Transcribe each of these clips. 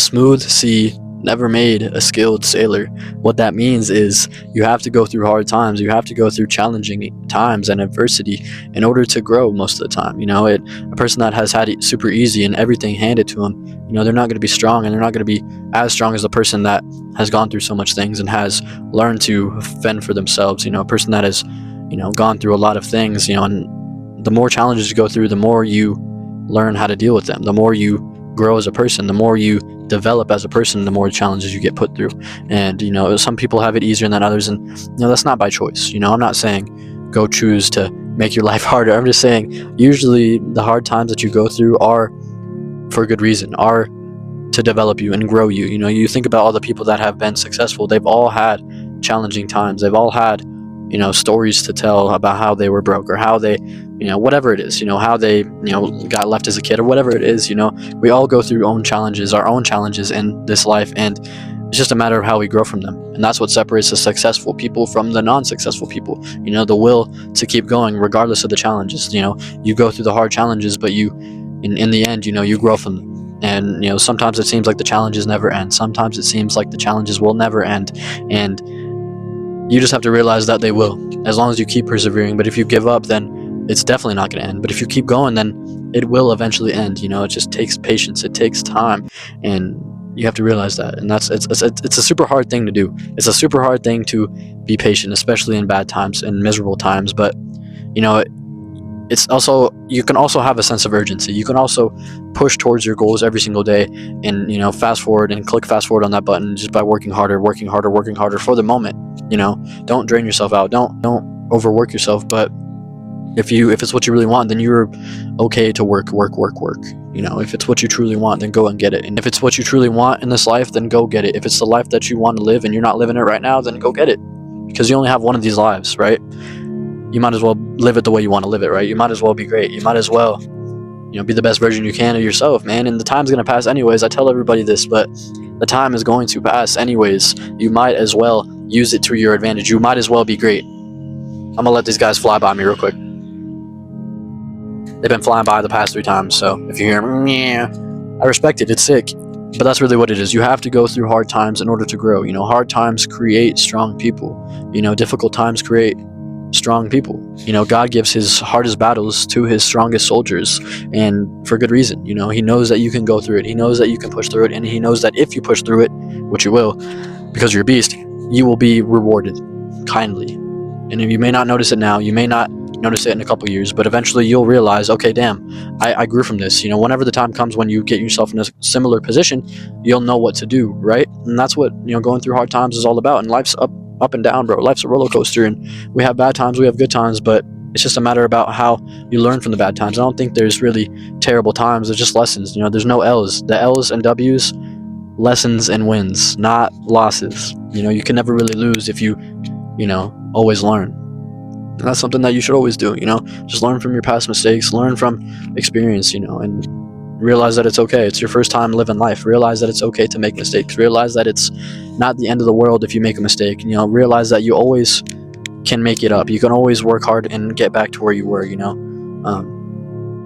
smooth sea never made a skilled sailor. What that means is you have to go through hard times, you have to go through challenging times and adversity in order to grow most of the time. A person that has had it super easy and everything handed to them, they're not going to be strong, and they're not going to be as strong as the person that has gone through so much things and has learned to fend for themselves. A person that has gone through a lot of things, and the more challenges you go through, the more you learn how to deal with them, the more you grow as a person, the more you develop as a person, the more challenges you get put through. And some people have it easier than others, and that's not by choice. I'm not saying go choose to make your life harder. I'm just saying usually the hard times that you go through are for a good reason, are to develop you and grow you. You think about all the people that have been successful, they've all had challenging times, they've all had stories to tell about how they were broke, or how they whatever it is, how they got left as a kid, or whatever it is. We all go through our own challenges in this life, and it's just a matter of how we grow from them. And that's what separates the successful people from the non-successful people. The will to keep going regardless of the challenges. You go through the hard challenges, but in the end, you grow from them. And sometimes it seems like the challenges never end, sometimes it seems like the challenges will never end, and you just have to realize that they will, as long as you keep persevering. But if you give up, then it's definitely not going to end. But if you keep going, then it will eventually end. It just takes patience, it takes time, and you have to realize that. And it's a super hard thing to do. It's a super hard thing to be patient, especially in bad times and miserable times. But it's also, you can also have a sense of urgency. You can also push towards your goals every single day, and click fast forward on that button just by working harder for the moment. Don't drain yourself out, don't overwork yourself. But if it's what you really want, then you're okay to work. If it's what you truly want, then go and get it. And if it's what you truly want in this life, then go get it. If it's the life that you want to live and you're not living it right now, then go get it, because you only have one of these lives, right? You might as well live it the way you want to live it, right? You might as well be great. You might as well, be the best version you can of yourself, man. And the time's going to pass anyways. I tell everybody this, but the time is going to pass anyways. You might as well use it to your advantage. You might as well be great. I'm going to let these guys fly by me real quick. They've been flying by the past 3 times, so if you hear I respect it. It's sick. But that's really what it is. You have to go through hard times in order to grow. Hard times create strong people. Difficult times create strong people. God gives his hardest battles to his strongest soldiers, and for good reason. He knows that you can go through it, he knows that you can push through it, and he knows that if you push through it, which you will, because you're a beast, you will be rewarded kindly. And you may not notice it now, you may not notice it in a couple years, but eventually you'll realize, okay, damn, I grew from this. Whenever the time comes when you get yourself in a similar position, you'll know what to do, right? And that's what going through hard times is all about. And life's up and down, bro. Life's a roller coaster, and we have bad times, we have good times, but it's just a matter about how you learn from the bad times. I don't think there's really terrible times. There's just lessons. There's no L's. The L's and W's, lessons and wins, not losses. You can never really lose if you always learn. And that's something that you should always do. Just learn from your past mistakes, learn from experience, and realize that it's okay. It's your first time living life. Realize that it's okay to make mistakes. Realize that it's not the end of the world if you make a mistake. Realize that you always can make it up. You can always work hard and get back to where you were.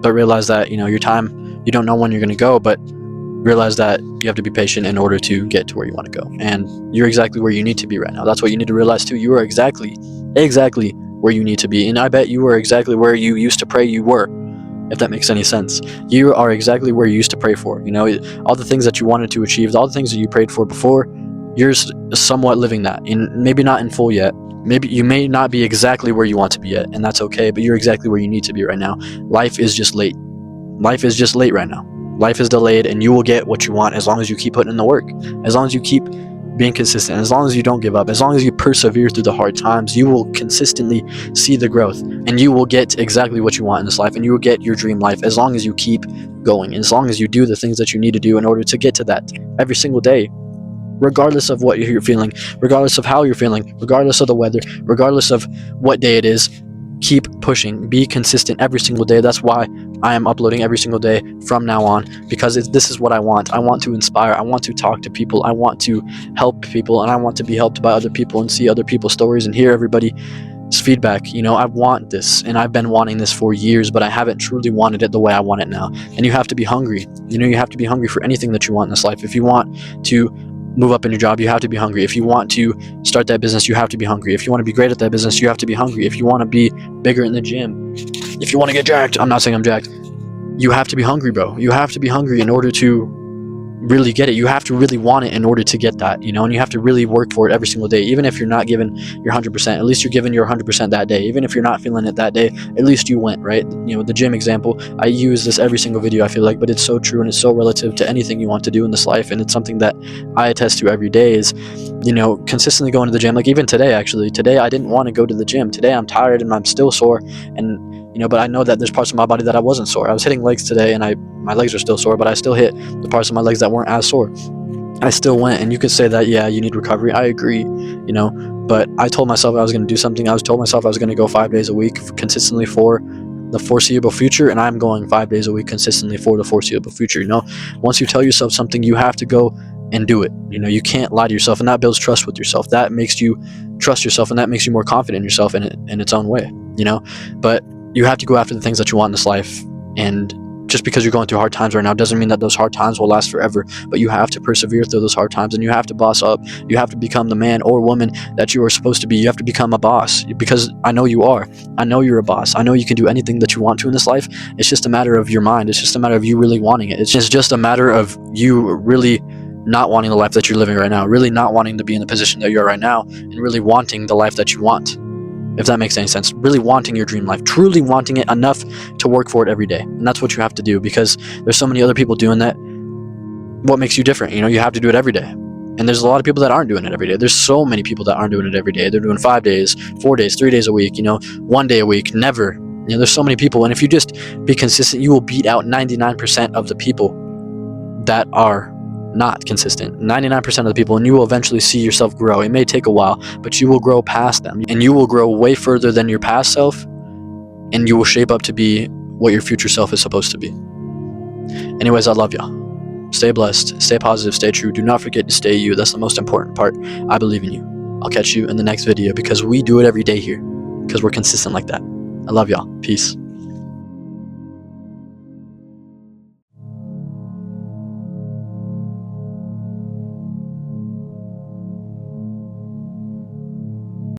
But realize that your time, you don't know when you're going to go, but realize that you have to be patient in order to get to where you want to go. And you're exactly where you need to be right now. That's what you need to realize too. You are exactly where you need to be. And I bet you are exactly where you used to pray you were, if that makes any sense. You are exactly where you used to pray for. All the things that you wanted to achieve, all the things that you prayed for before, you're somewhat living that. And maybe not in full yet. Maybe you may not be exactly where you want to be yet, and that's okay, but you're exactly where you need to be right now. Life is just late. Life is just late right now. Life is delayed, and you will get what you want as long as you keep putting in the work. As long as you keep being consistent, as long as you don't give up, as long as you persevere through the hard times, you will consistently see the growth, and you will get exactly what you want in this life, and you will get your dream life as long as you keep going, as long as you do the things that you need to do in order to get to that every single day, regardless of what you're feeling, regardless of how you're feeling, regardless of the weather, regardless of what day it is. Keep pushing, be consistent every single day. That's why I am uploading every single day from now on, because this is what I want. I want to inspire, I want to talk to people, I want to help people, and I want to be helped by other people and see other people's stories and hear everybody It's feedback. You know, I want this, and I've been wanting this for years, but I haven't truly wanted it the way I want it now. And you have to be hungry. You know, you have to be hungry for anything that you want in this life. If you want to move up in your job, you have to be hungry. If you want to start that business, you have to be hungry. If you want to be great at that business, you have to be hungry. If you want to be bigger in the gym, if you want to get jacked, I'm not saying I'm jacked, you have to be hungry, bro. You have to be hungry in order to really get it. You have to really want it in order to get that, you know, and you have to really work for it every single day. Even if you're not giving your 100%, at least you're giving your 100% that day. Even if you're not feeling it that day, at least you went, right? You know, the gym example, I use this every single video, I feel like, but it's so true, and it's so relative to anything you want to do in this life. And it's something that I attest to every day is, you know, consistently going to the gym. Like even today, actually, today I didn't want to go to the gym. Today I'm tired and I'm still sore, and you know, but I know that there's parts of my body that I wasn't sore. I was hitting legs today, and my legs are still sore, but I still hit the parts of my legs that weren't as sore. I still went. And you could say that, yeah, you need recovery. I agree, you know, but I told myself I was going to do something. Told myself I was going to go 5 days a week consistently for the foreseeable future, and I'm going 5 days a week consistently for the foreseeable future. You know, once you tell yourself something, you have to go and do it. You know, you can't lie to yourself, and that builds trust with yourself. That makes you trust yourself, and that makes you more confident in yourself in its own way, you know. But you have to go after the things that you want in this life, and just because you're going through hard times right now doesn't mean that those hard times will last forever. But you have to persevere through those hard times, and you have to boss up. You have to become the man or woman that you are supposed to be. You have to become a boss, because I know you are. I know you're a boss. I know you can do anything that you want to in this life. It's just a matter of your mind. It's just a matter of you really wanting it. It's just a matter of you really not wanting the life that you're living right now, really not wanting to be in the position that you're right now, and really wanting the life that you want. If that makes any sense, really wanting your dream life, truly wanting it enough to work for it every day. And that's what you have to do, because there's so many other people doing that. What makes you different? You know, you have to do it every day. And there's a lot of people that aren't doing it every day. There's so many people that aren't doing it every day. They're doing 5 days, 4 days, 3 days a week, you know, 1 day a week, never. You know, there's so many people. And if you just be consistent, you will beat out 99% of the people that are not consistent. 99% of the people, and you will eventually see yourself grow. It may take a while, but you will grow past them, and you will grow way further than your past self, and you will shape up to be what your future self is supposed to be. Anyways, I love y'all. Stay blessed, stay positive, stay true. Do not forget to stay you. That's the most important part. I believe in you. I'll catch you in the next video, because we do it every day here, because we're consistent like that. I love y'all. Peace.